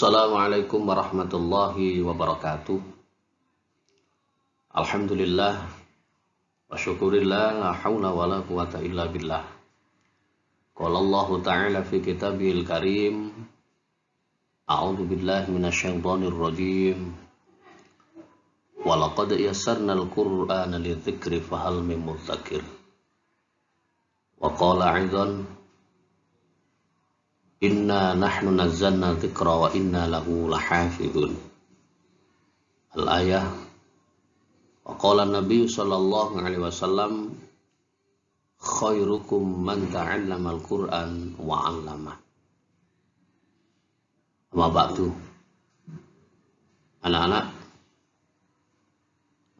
Assalamualaikum warahmatullahi wabarakatuh. Alhamdulillah wa syukurillah, la hawla wa la quwata illa billah. Qala Allah ta'ala fi kitabihil karim, a'udzu billahi minasyaitonir rajim. Wa laqad yassarnal qur'ana lidzikri fahal min mudzakir. Wa qala 'aidan, inna nahnu nazzalna dzikra wa inna lahu lahafizun. Al-ayah. Wa qala Nabi sallallahu alaihi wasallam, khairukum man ta'allama al-Qur'an wa 'allama. Amma ba'du. Anak-anak,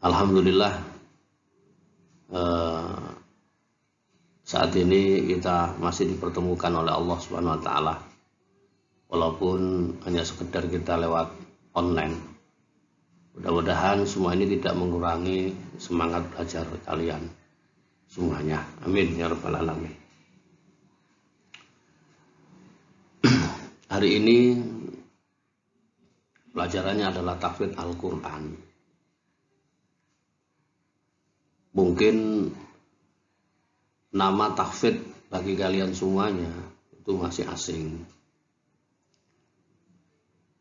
alhamdulillah saat ini kita masih dipertemukan oleh Allah Subhanahu wa taala. Walaupun hanya sekedar kita lewat online. Mudah-mudahan semua ini tidak mengurangi semangat belajar kalian semuanya. Amin ya rabbal alamin. Hari ini pelajarannya adalah tahfidz Al-Qur'an. Mungkin nama tahfidz bagi kalian semuanya itu masih asing.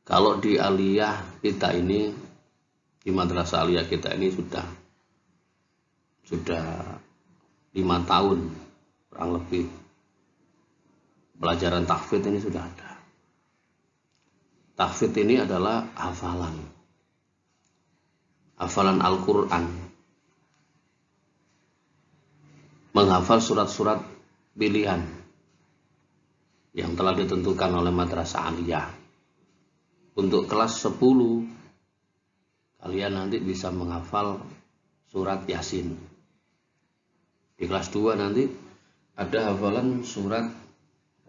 Kalau di aliyah kita ini, di madrasah aliyah kita ini sudah 5 tahun kurang lebih pelajaran tahfidz ini sudah ada. Tahfidz ini adalah hafalan Al-Qur'an. Menghafal surat-surat pilihan yang telah ditentukan oleh madrasah aliyah. Untuk kelas 10 kalian nanti bisa menghafal surat Yasin. Di kelas 2 nanti ada hafalan surat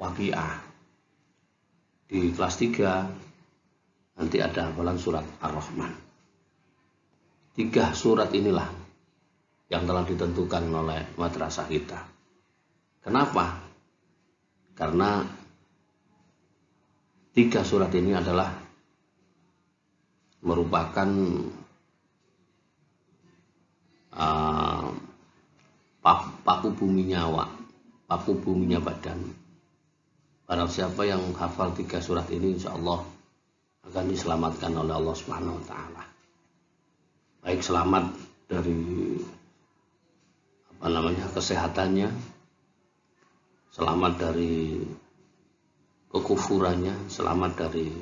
Waqiah. Di kelas 3 nanti ada hafalan surat Ar-Rahman. 3 surat inilah yang telah ditentukan oleh madrasah kita. Kenapa? Karena 3 surat ini adalah merupakan paku bumi nyawa, paku buminya badan. Barang siapa yang hafal 3 surat ini, insya Allah akan diselamatkan oleh Allah Subhanahu wa taala. Baik selamat dari kesehatannya, selamat dari kekufurannya, selamat dari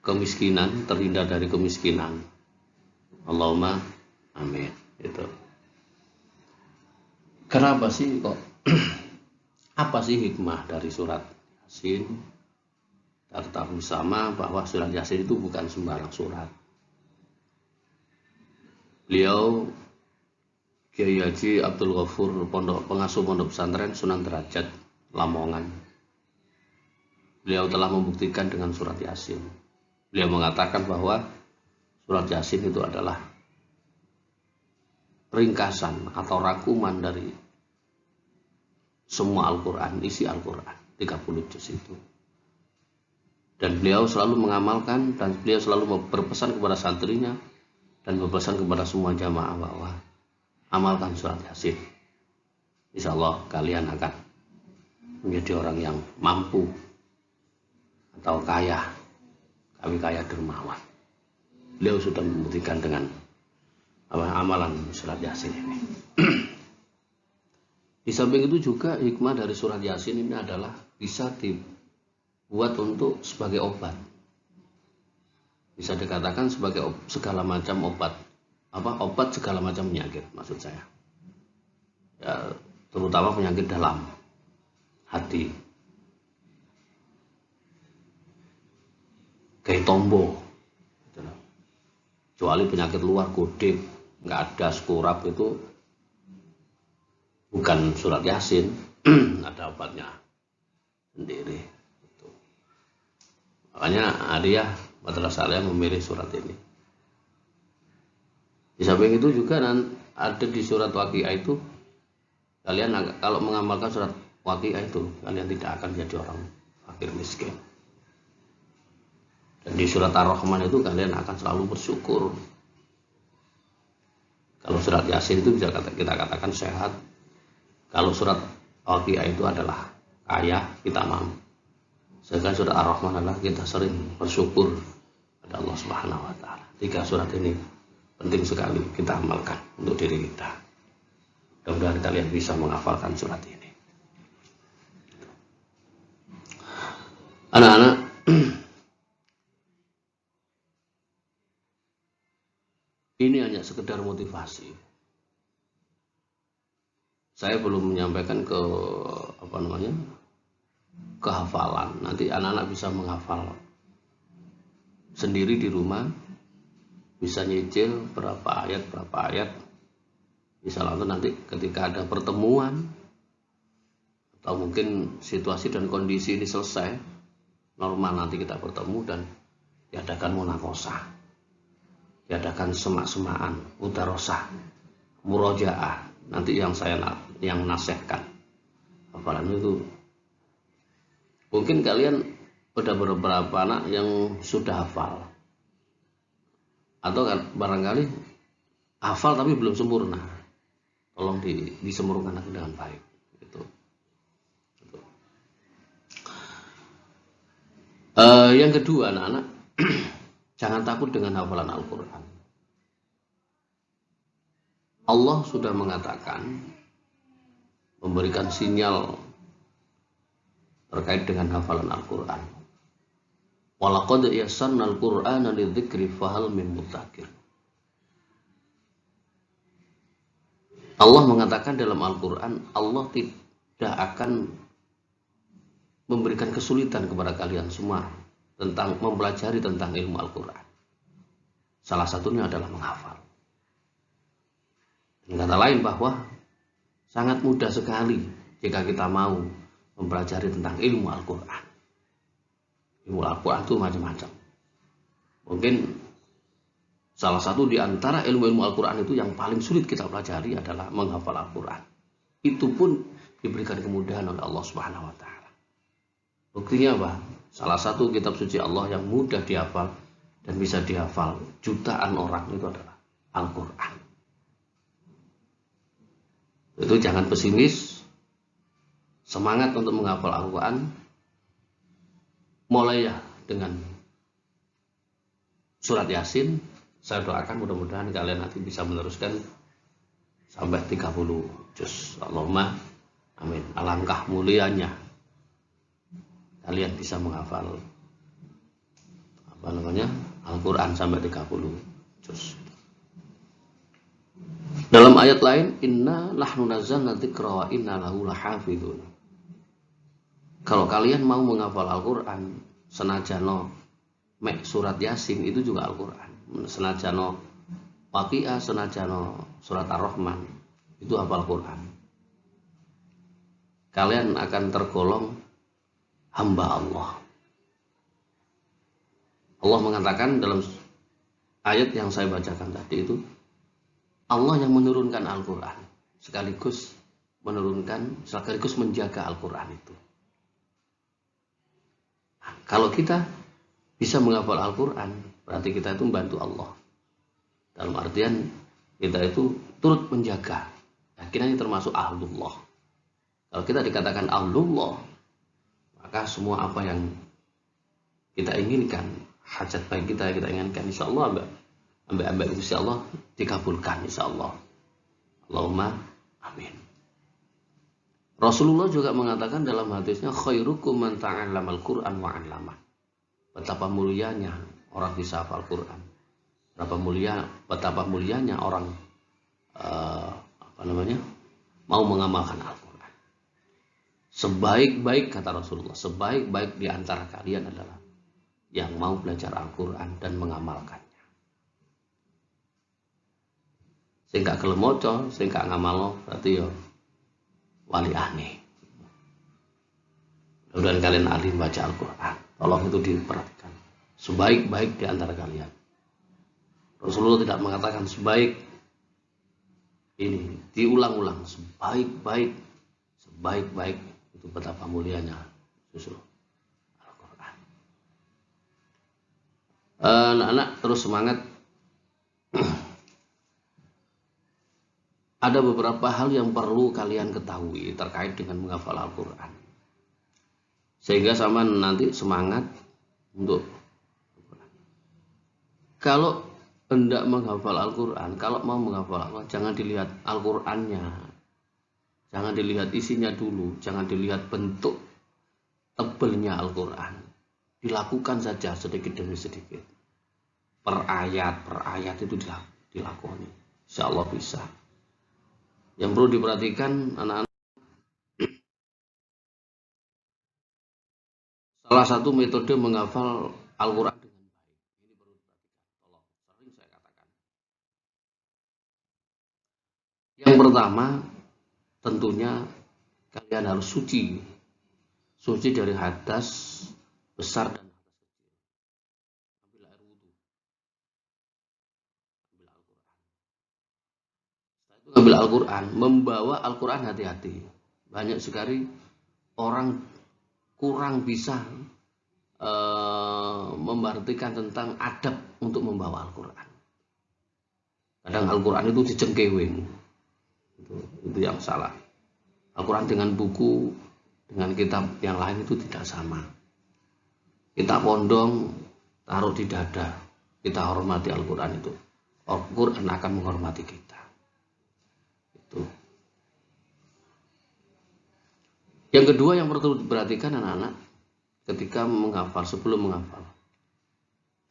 kemiskinan, terhindar dari kemiskinan. Allahumma amin. Itu. Kenapa sih kok? Apa sih hikmah dari surat Yasin? Kita ketahui bersama bahwa surat Yasin itu bukan sembarang surat. Beliau Kiai Haji Abdul Ghafur, pengasuh pondok pesantren Sunan Derajat, Lamongan. Beliau telah membuktikan dengan surat Yasin. Beliau mengatakan bahwa surat Yasin itu adalah ringkasan atau rangkuman dari semua Al-Quran, isi Al-Quran, 30 juz itu. Dan beliau selalu mengamalkan, dan beliau selalu berpesan kepada santrinya dan berpesan kepada semua jamaah bahwa amalkan surat Yasin. Insya Allah kalian akan menjadi orang yang mampu atau kaya dermawan. Beliau sudah membuktikan dengan amalan surat Yasin ini. Di samping itu juga hikmah dari surat Yasin ini adalah bisa dibuat untuk sebagai obat. Bisa dikatakan sebagai segala macam obat. Obat segala macam penyakit maksud saya. Ya, terutama penyakit dalam hati. Kayak tombo. Kecuali penyakit luar, godik, nggak ada skurap, itu bukan surat Yasin. Ada obatnya sendiri. Makanya Aliyah, madrasah Aliyah memilih surat ini. Di samping itu juga ada di surat Waqiah itu kalian kalau mengamalkan surat Waqiah itu, kalian tidak akan jadi orang fakir miskin. Dan di surat Ar-Rahman itu kalian akan selalu bersyukur. Kalau surat Yasin itu bisa kita katakan sehat. Kalau surat Waqiah itu adalah kaya, kita mampu. Sedangkan surat Ar-Rahman adalah kita sering bersyukur pada Allah Subhanahu wa taala. 3 surat ini penting sekali kita amalkan untuk diri kita. Mudah-mudahan kalian bisa menghafalkan surat ini. Anak-anak, ini hanya sekedar motivasi. Saya belum menyampaikan kehafalan. Nanti anak-anak bisa menghafal sendiri di rumah, bisa nyicil berapa ayat, bisa langsung nanti ketika ada pertemuan atau mungkin situasi dan kondisi ini selesai normal, nanti kita bertemu dan diadakan munakosah, diadakan semak-semakan, mudarosah, murojaah. Nanti yang nasihatkan hafalan itu. Mungkin kalian ada beberapa anak yang sudah hafal, atau barangkali hafal tapi belum sempurna. Tolong disempurnakan dengan baik. Gitu. Yang kedua, anak-anak, jangan takut dengan hafalan Al-Quran. Allah sudah mengatakan, memberikan sinyal terkait dengan hafalan Al-Quran. Walaqad yassarnal Qur'ana lidzikri fahal min mudzakir. Allah mengatakan dalam Al-Quran, Allah tidak akan memberikan kesulitan kepada kalian semua tentang mempelajari tentang ilmu Al-Quran. Salah satunya adalah menghafal. Dengan kata lain bahwa sangat mudah sekali jika kita mau mempelajari tentang ilmu Al-Quran. Ilmu Al-Quran itu macam-macam. Mungkin salah satu di antara ilmu-ilmu Al-Quran itu yang paling sulit kita pelajari adalah menghafal Al-Quran. Itu pun diberikan kemudahan oleh Allah Subhanahu wa taala. Buktinya apa? Salah satu kitab suci Allah yang mudah dihafal dan bisa dihafal jutaan orang itu adalah Al-Quran. Itu jangan pesimis, semangat untuk menghafal Al-Quran. Mulai ya dengan surat Yasin. Saya doakan mudah-mudahan kalian nanti bisa meneruskan sampai 30 juz. Allahumma amin. Alangkah mulianya kalian bisa menghafal Al-Quran sampai 30 juz. Dalam ayat lain, inna nahnu nazzalna dzikra wa inna lahu lahafizun. Kalau kalian mau menghafal Al-Quran, senajano mek surat Yasin itu juga Al-Quran. Senajano Waqiah, senajano surat Ar-Rahman, itu hafal Quran. Kalian akan tergolong hamba Allah. Allah mengatakan dalam ayat yang saya bacakan tadi itu, Allah yang menurunkan Al-Quran sekaligus menjaga Al-Quran itu. Nah, kalau kita bisa menghafal Al-Quran, berarti kita itu membantu Allah. Dalam artian kita itu turut menjaga. Nah, kita ini termasuk ahlullah. Kalau kita dikatakan ahlullah, maka semua apa yang kita inginkan, hajat baik kita inginkan, insya Allah ambek insya Allah dikabulkan, insya Allah. Allahumma amin. Rasulullah juga mengatakan dalam hadisnya, khairukum man ta'allamal Qur'an wa 'allama. Betapa mulianya orang bisa hafal Quran. Betapa mulianya orang mau mengamalkan Al-Quran. Sebaik-baik, kata Rasulullah, sebaik-baik di antara kalian adalah yang mau belajar Al-Quran dan mengamalkannya. Sehingga kelemoco, sehingga ngamalo, berarti ya wali aneh. Mudah-mudahan kalian ahli baca Al-Quran. Tolong itu diperhatikan. Sebaik-baik di antara kalian. Rasulullah tidak mengatakan sebaik ini diulang-ulang sebaik-baik itu betapa mulianya justru Al-Quran. Anak-anak terus semangat. Ada beberapa hal yang perlu kalian ketahui terkait dengan menghafal Al-Quran, sehingga sama nanti semangat untuk kalau hendak menghafal Al-Quran, kalau mau menghafal Al-Quran, jangan dilihat Al-Qurannya, jangan dilihat isinya dulu, jangan dilihat bentuk tebelnya Al-Quran, dilakukan saja sedikit demi sedikit, per ayat itu dilakoni, insya Allah bisa. Yang perlu diperhatikan anak-anak, salah satu metode menghafal Al-Quran dengan baik, ini perlu diperhatikan, tolong, sering saya katakan. Yang pertama, tentunya kalian harus suci dari hadas besar dan hadas kecil. Ambil air wudhu, ambil Al-Quran. Setelah itu ambil Al-Quran, membawa Al-Quran hati-hati. Banyak sekali orang kurang bisa memperhatikan tentang adab untuk membawa Al-Quran. Kadang Al-Quran itu dicengkewing, itu yang salah. Al-Quran dengan buku, dengan kitab yang lain itu tidak sama. Kita pondong, taruh di dada, kita hormati Al-Quran itu. Al-Quran akan menghormati kita. Itu. Yang kedua yang perlu diperhatikan anak-anak ketika menghafal, sebelum menghafal,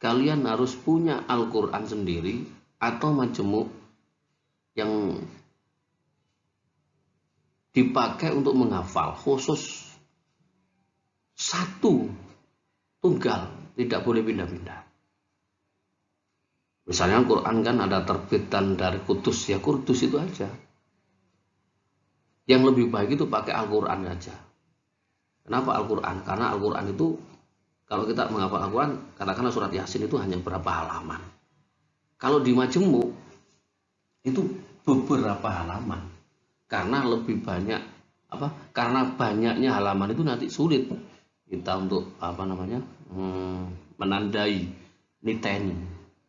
kalian harus punya Al-Quran sendiri atau majemuk yang dipakai untuk menghafal khusus satu tunggal, tidak boleh pindah-pindah. Misalnya Al-Quran kan ada terbitan dari Kudus, ya Kudus itu aja. Yang lebih baik itu pakai Al-Quran aja. Kenapa Al-Quran? Karena Al-Quran itu, kalau kita menghafal Al-Quran, katakanlah surat Yasin itu hanya berapa halaman. Kalau di majemuk, itu beberapa halaman. Karena lebih banyak, karena banyaknya halaman itu nanti sulit kita untuk menandai, niteni.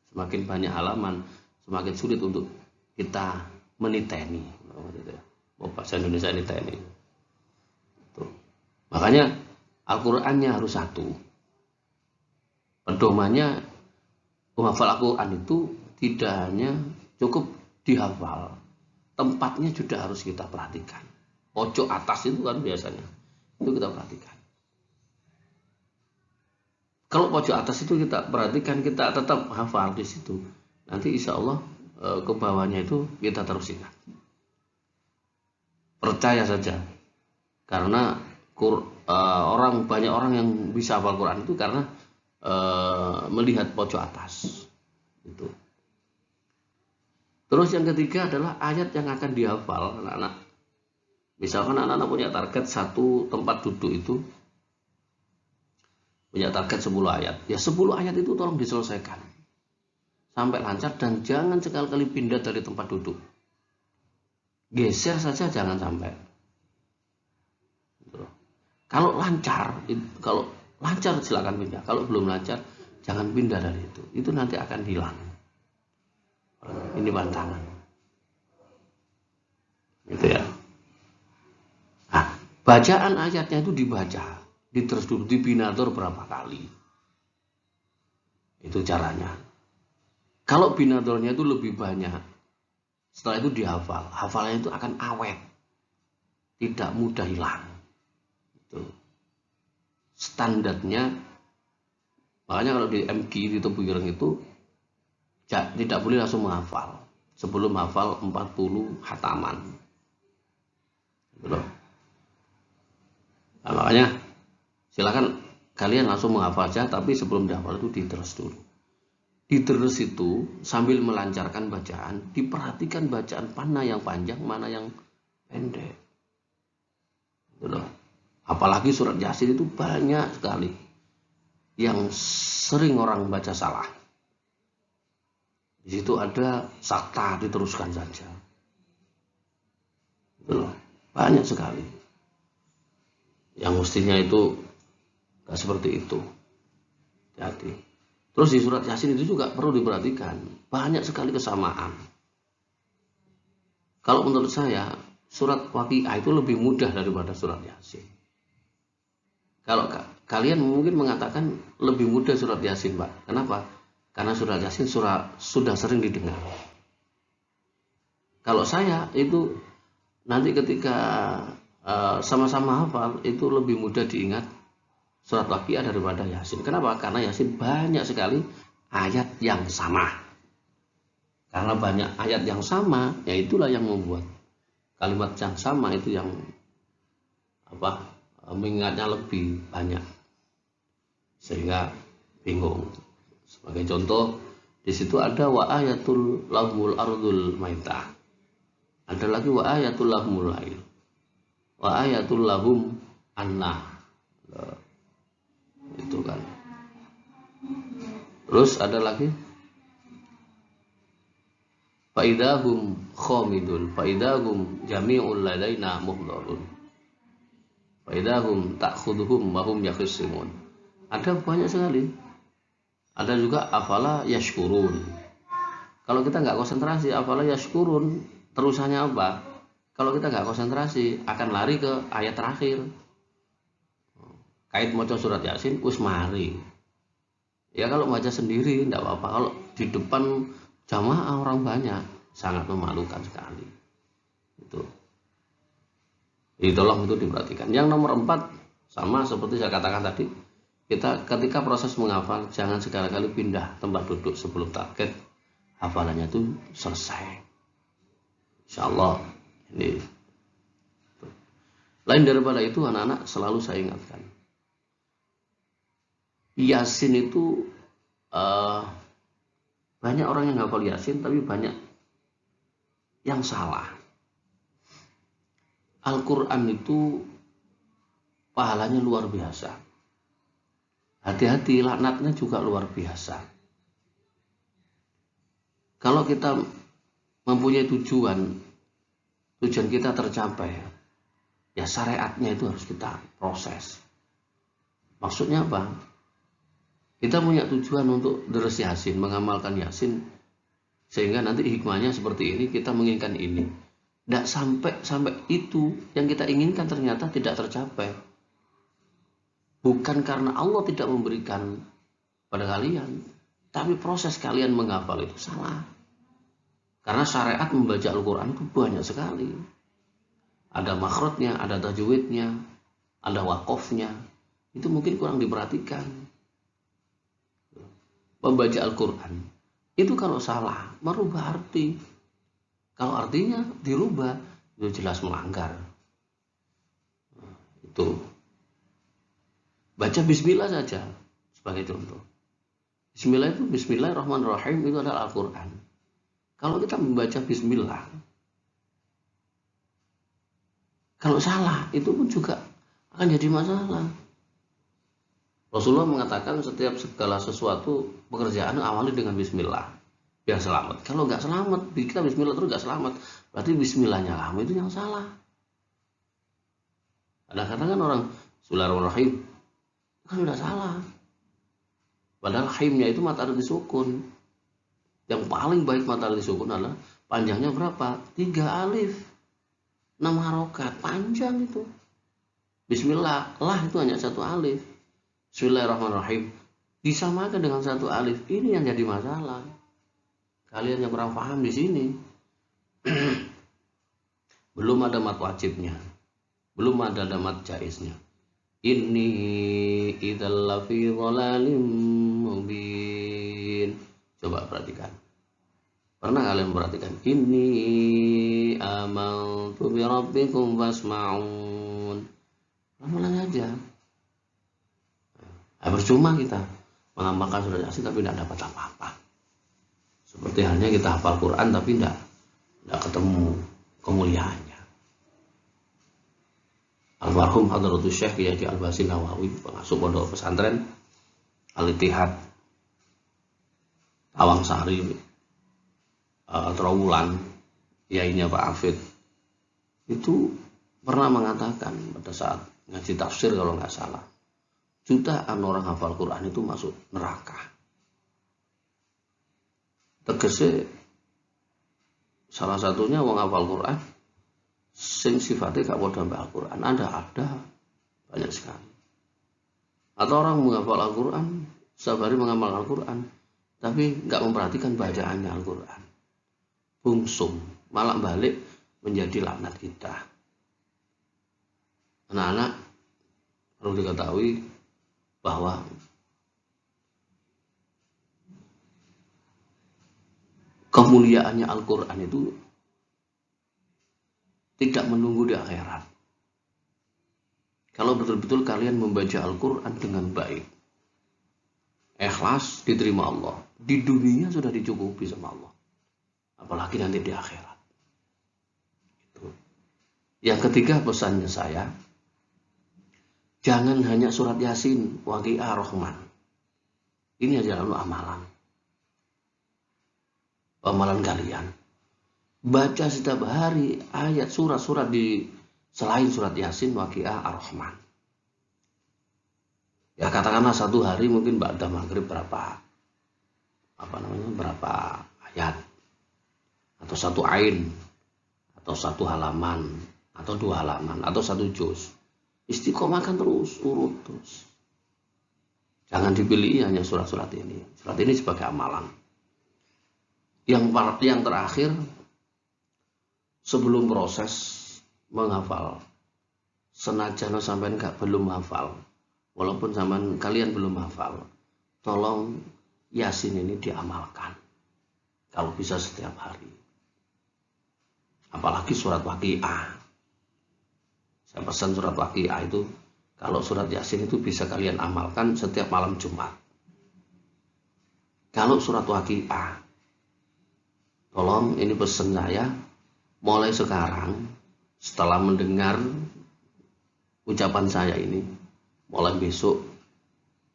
Semakin banyak halaman, semakin sulit untuk kita meniteni. Bahasa Indonesia niteni. Makanya Al-Qur'annya harus satu. Pedomannya menghafal Al-Qur'an itu tidak hanya cukup dihafal, tempatnya juga harus kita perhatikan. Pojok atas itu kan biasanya itu kita perhatikan. Kalau pojok atas itu kita perhatikan, kita tetap hafal di situ. Nanti insya Allah ke bawahnya itu kita terus ingat. Percaya saja, karena banyak orang yang bisa hafal Quran itu karena melihat pojok atas. Itu. Terus yang ketiga adalah ayat yang akan dihafal anak-anak. Misalkan anak-anak punya target satu tempat duduk itu punya target 10 ayat. Ya 10 ayat itu tolong diselesaikan sampai lancar dan jangan sekali-kali pindah dari tempat duduk. Geser saja jangan sampai. Kalau lancar silakan pindah. Kalau belum lancar jangan pindah dari itu. Itu nanti akan hilang. Ini pantangan. Gitu ya. Nah, bacaan ayatnya itu dibaca, diterus dulu, dibinatur berapa kali. Itu caranya. Kalau binaturnya itu lebih banyak, setelah itu dihafal. Hafalnya itu akan awet. Tidak mudah hilang. Itu. Standarnya, makanya kalau di MG di Tebu Ireng itu tidak boleh langsung menghafal. Sebelum hafal 40 hataman. Gitu loh. Nah, makanya silakan kalian langsung menghafal saja, tapi sebelum dihafal itu diterus dulu. Diterus itu sambil melancarkan bacaan, diperhatikan bacaan mana yang panjang, mana yang pendek. Gitu loh. Apalagi surat Yasin itu banyak sekali yang sering orang baca salah. Di situ ada sakta, diteruskan saja. Loh, banyak sekali yang mestinya itu nggak seperti itu. Hati. Terus di surat Yasin itu juga perlu diperhatikan, banyak sekali kesamaan. Kalau menurut saya surat Waqiah itu lebih mudah daripada surat Yasin. Kalau kalian mungkin mengatakan lebih mudah surat Yasin, Pak. Kenapa? Karena surat Yasin sudah sering didengar. Kalau saya itu nanti ketika sama-sama hafal itu lebih mudah diingat surat Waqiah daripada Yasin. Kenapa? Karena Yasin banyak sekali ayat yang sama. Karena banyak ayat yang sama, ya itulah yang membuat kalimat yang sama itu yang mengingatnya lebih banyak. Sehingga bingung. Sebagai contoh, di situ ada wa ayatul lahumul ardul maitah. Ada lagi wa ayatul lahumul lail. Wa ayatul lahum annah. Itu kan. Terus ada lagi faidahum khamidun faidahum jami'ul ladaina muhdharun faidahum ta'khuduhum wa hum yakhsimun. Ada banyak sekali. Ada juga afala yashkurun. Kalau kita nggak konsentrasi afala yashkurun terusannya apa? Kalau kita nggak konsentrasi akan lari ke ayat terakhir. Kait maca surat Yasin usmari. Ya kalau baca sendiri tidak apa-apa. Kalau di depan jamaah orang banyak sangat memalukan sekali. Itu. Jadi tolong itu diperhatikan. Yang nomor 4 sama seperti saya katakan tadi, kita ketika proses menghafal jangan sekali-kali pindah tempat duduk sebelum target hafalannya itu selesai. Insyaallah ini. Lain daripada itu anak-anak selalu saya ingatkan. Yasin itu banyak orang yang hafal Yasin tapi banyak yang salah. Al-Quran itu pahalanya luar biasa. Hati-hati, laknatnya juga luar biasa. Kalau kita mempunyai tujuan kita tercapai, ya syariatnya itu harus kita proses. Maksudnya apa? Kita punya tujuan untuk deres Yasin, mengamalkan Yasin, sehingga nanti hikmahnya seperti ini, kita menginginkan ini. Tidak sampai itu yang kita inginkan ternyata tidak tercapai. Bukan karena Allah tidak memberikan pada kalian, tapi proses kalian menghafal itu salah. Karena syariat membaca Al-Quran itu banyak sekali. Ada makhrajnya, ada tajwidnya, ada waqafnya. Itu mungkin kurang diperhatikan. Membaca Al-Quran itu kalau salah merubah arti, kalau artinya dirubah itu jelas melanggar. Itu baca bismillah saja sebagai contoh. Bismillah itu bismillahirrahmanirrahim itu adalah Al-Quran. Kalau kita membaca bismillah kalau salah itu pun juga akan jadi masalah. Rasulullah mengatakan setiap segala sesuatu pekerjaan awali dengan bismillah biar selamat. Kalau nggak selamat, kita bismillah terus nggak selamat, berarti bismillahnya lama itu yang salah. Kadang-kadang kan orang Bismillahirrahmanirrahim kan udah salah. Padahal haimnya itu mata arti sukun. Yang paling baik mata arti sukun adalah panjangnya berapa? 3 alif, 6 harokat, panjang itu. Bismillah, lah itu hanya 1 alif. Bismillahirrahmanirrahim disamakan dengan 1 alif. Ini yang jadi masalah. Kalian yang kurang paham di sini. Belum ada mat wajibnya, belum ada mat jaiznya. Inni idzal lafi dhalalim mubin. Coba perhatikan. Pernah kalian perhatikan? Inni amantu bi rabbikum fasma'un. Ulang aja. Percuma kita mengamalkan surat Yasin tapi tidak dapat apa-apa. Seperti halnya kita hafal Quran tapi tidak ketemu kemuliaannya. Almarhum Hadratus Syekh Kiai Al-Basin Nawawi, pengasuh pondok pesantren Al-Ittihad Awang Sari Trawulan, yainya Pak Afid, itu pernah mengatakan pada saat ngaji tafsir kalau nggak salah, jutaan orang hafal Quran itu masuk neraka. Tegese salah satunya wong hafal Quran sing sifatnya gak padha mbek Al-Quran, ada banyak sekali. Atau orang menghafal Al-Quran, setiap hari mengamal Al-Quran, tapi nggak memperhatikan bacaannya Al-Quran. Bungsung, malah balik menjadi laknat kita. Anak-anak perlu diketahui bahwa kemuliaannya Al-Quran itu tidak menunggu di akhirat. Kalau betul-betul kalian membaca Al-Quran dengan baik, ikhlas, diterima Allah. Di dunia sudah dicukupi sama Allah. Apalagi nanti di akhirat. Itu. Yang ketiga pesannya saya, jangan hanya surat Yasin, Waqiah, Rahman. Ini aja lalu amalan. Amalan kalian. Baca setiap hari ayat surat-surat di selain surat Yasin, Waqiah, Ar-Rahman. Ya katakanlah satu hari mungkin ba'da maghrib berapa ayat, atau satu ain, atau satu halaman, atau dua halaman, atau satu juz. Istiqomahkan terus, urut terus. Jangan dipilih hanya surat-surat ini. Surat ini sebagai amalan. Yang terakhir, sebelum proses menghafal, senajan sampean belum hafal, walaupun zaman kalian belum hafal, tolong Yasin ini diamalkan kalau bisa setiap hari, apalagi surat Waqiah. Saya pesan surat Waqiah itu, kalau surat Yasin itu bisa kalian amalkan setiap malam Jumat. Kalau surat Waqiah, tolong ini pesan saya, mulai sekarang setelah mendengar ucapan saya ini, mulai besok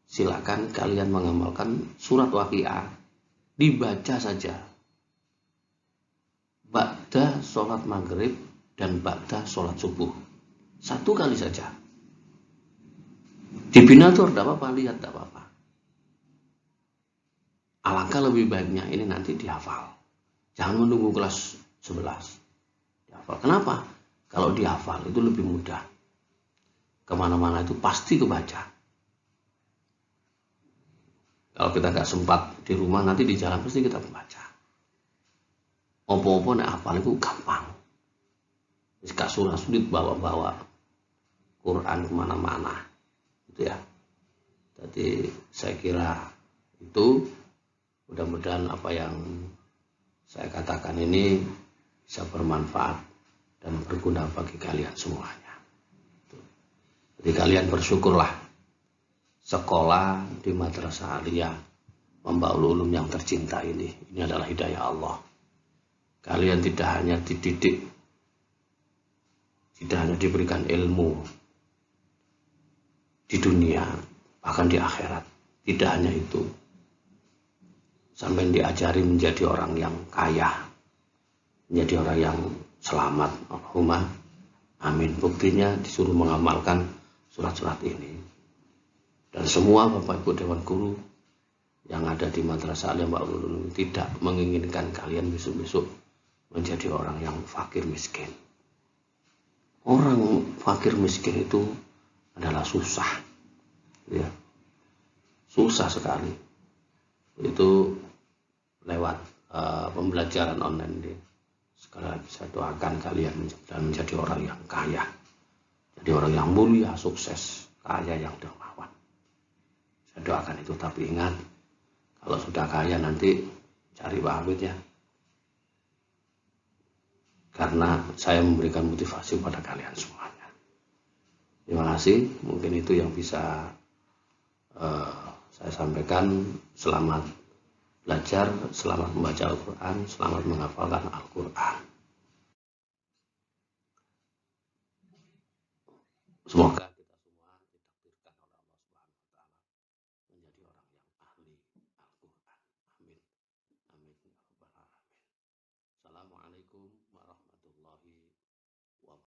silakan kalian mengamalkan surat Waqiah, dibaca saja ba'da sholat maghrib dan ba'da sholat subuh, satu kali saja. Di binatur tidak apa-apa, lihat tidak apa-apa. Alangkah lebih baiknya ini nanti dihafal, jangan menunggu kelas 11 dihafal. Kenapa? Kalau dihafal itu lebih mudah. Kemana-mana itu pasti kebaca. Kalau kita gak sempat di rumah, nanti di jalan pasti kita membaca. Opo-opo nek hafal itu gampang. Gak sulit bawa-bawa Quran kemana-mana. Gitu ya. Jadi saya kira itu, mudah-mudahan apa yang saya katakan ini bisa bermanfaat dan berguna bagi kalian semuanya. Jadi kalian bersyukurlah sekolah di Madrasah Aliyah Mambaul Ulum yang tercinta ini. Ini adalah hidayah Allah. Kalian tidak hanya dididik, tidak hanya diberikan ilmu di dunia, bahkan di akhirat. Tidak hanya itu, sampai diajari menjadi orang yang kaya, menjadi orang yang selamat. Allahumma amin. Buktinya disuruh mengamalkan surat-surat ini. Dan semua Bapak Ibu Dewan Guru yang ada di Madrasah Aliyah Mambaul Ulum tidak menginginkan kalian besok-besok menjadi orang yang fakir miskin. Orang fakir miskin itu adalah susah, ya, susah sekali. Itu lewat pembelajaran online ini. Sekali lagi saya doakan kalian menjadi orang yang kaya, jadi orang yang mulia, sukses, kaya yang dermawan. Saya doakan itu, tapi ingat, kalau sudah kaya nanti cari Pak Hamid ya. Karena saya memberikan motivasi pada kalian semuanya. Terima kasih, mungkin itu yang bisa saya sampaikan. Selamat belajar, selamat membaca Al-Quran, selamat menghafalkan Al-Quran. Semoga kita semua ditakdirkan oleh Allah Subhanahu wa taala menjadi orang yang ahli Al-Quran. Amin. Amin. Ya Rabbal Alamin. Assalamualaikum warahmatullahi wabarakatuh. wabarakatuh.